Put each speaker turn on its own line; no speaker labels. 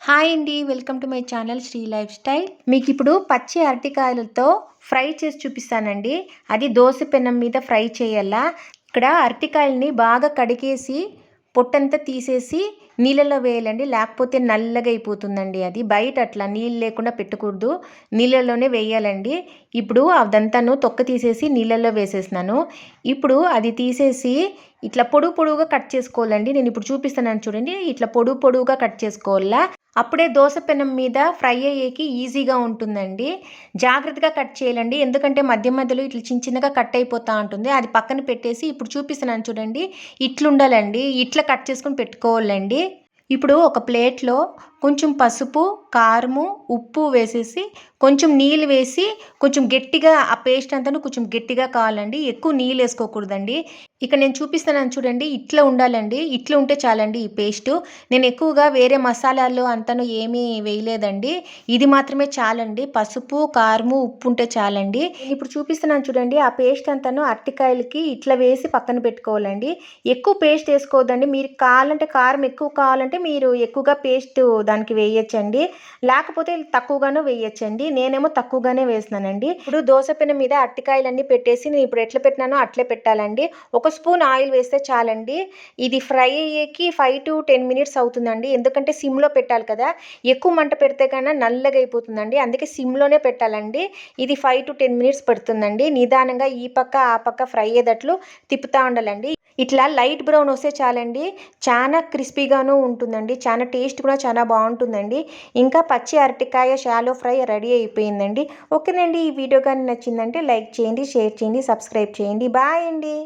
Hi అండి. Welcome to my channel Sri lifestyle. మీకు ఇప్పుడు పచ్చి అరటికాయలతో ఫ్రై చేసి చూపిస్తానండి. అది దోస పెనం మీద ఫ్రై చేయాలా. ఇక్కడ అరటికాయలని బాగా కడిగేసి పొట్టంతా తీసేసి నీళ్ళలో వేయాలండి. లేకపోతే నల్లగా అయిపోతుందండి. అది బయట అట్లా నీళ్ళు లేకుండా పెట్టకూడదు, నీళ్ళలోనే వేయాలండి. ఇప్పుడు అదంతాను తొక్క తీసేసి నీళ్ళల్లో వేసేసినాను. ఇప్పుడు అది తీసేసి ఇట్లా పొడుగు పొడుగుగా కట్ చేసుకోవాలండి. నేను ఇప్పుడు చూపిస్తున్నాను చూడండి. ఇట్లా పొడుగు పొడుగుగా కట్ చేసుకోవాలా. అప్పుడే దోస పెనం మీద ఫ్రై అయ్యేకి ఈజీగా ఉంటుందండి. జాగ్రత్తగా కట్ చేయాలండి, ఎందుకంటే మధ్య మధ్యలో ఇట్లా చిన్న చిన్నగా కట్ అయిపోతూ ఉంటుంది. అది పక్కన పెట్టేసి ఇప్పుడు చూపిస్తున్నాను చూడండి, ఇట్లుండాలండి. ఇట్లా కట్ చేసుకొని పెట్టుకోవాలండి. ఇప్పుడు ఒక ప్లేట్లో కొంచెం పసుపు, కారము, ఉప్పు వేసేసి కొంచెం నీళ్ళు వేసి కొంచెం గట్టిగా ఆ పేస్ట్ అంతా కొంచెం గట్టిగా కావాలండి. ఎక్కువ నీళ్ళు వేసుకోకూడదండి. ఇక నేను చూపిస్తున్నాను చూడండి, ఇట్లా ఉండాలండి. ఇట్లా ఉంటే చాలండి ఈ పేస్టు. నేను ఎక్కువగా వేరే మసాలాలు అంతను ఏమీ వేయలేదండి. ఇది మాత్రమే చాలండి. పసుపు, కారము, ఉప్పు ఉంటే చాలండి. నేను ఇప్పుడు చూపిస్తున్నాను చూడండి, ఆ పేస్ట్ అంతాను అరటికాయలకి ఇట్లా వేసి పక్కన పెట్టుకోవాలండి. ఎక్కువ పేస్ట్ వేసుకోవద్దండి. మీరు కావాలంటే కారం ఎక్కువ కావాలంటే మీరు ఎక్కువగా పేస్ట్ దానికి వేయచ్చండి, లేకపోతే తక్కువగానే వేయచ్చండి. నేనేమో తక్కువగానే వేసినానండి. ఇప్పుడు దోస పెనం మీద అరటికాయలన్నీ పెట్టేసి నేను ఇప్పుడు ఎట్లా పెట్టినానో అట్లే పెట్టాలండి. ఒక స్పూన్ ఆయిల్ వేస్తే చాలండి. ఇది ఫ్రై అయ్యేకి 5 to 10 మినిట్స్ అవుతుందండి. ఎందుకంటే సిమ్లో పెట్టాలి కదా. ఎక్కువ మంట పెడితే కన్నా నల్లగా అయిపోతుందండి. అందుకే సిమ్లోనే పెట్టాలండి. ఇది 5 to 10 మినిట్స్ పడుతుందండి. నిదానంగా ఈ పక్క ఆ పక్క ఫ్రై అయ్యేటట్లు తిప్పుతూ ఉండాలండి. ఇట్లా లైట్ బ్రౌన్ వస్తే చాలండి. చాలా క్రిస్పీగాను ఉంటుందండి. చాలా టేస్ట్ కూడా చాలా బాగుంటుందండి. ఇంకా పచ్చి అరటికాయ షాలో ఫ్రై రెడీ అయిపోయిందండి. ఓకేనండి, ఈ వీడియో కానీ నచ్చిందంటే లైక్ చేయండి, షేర్ చేయండి, సబ్స్క్రైబ్ చేయండి. బాయ్ అండి.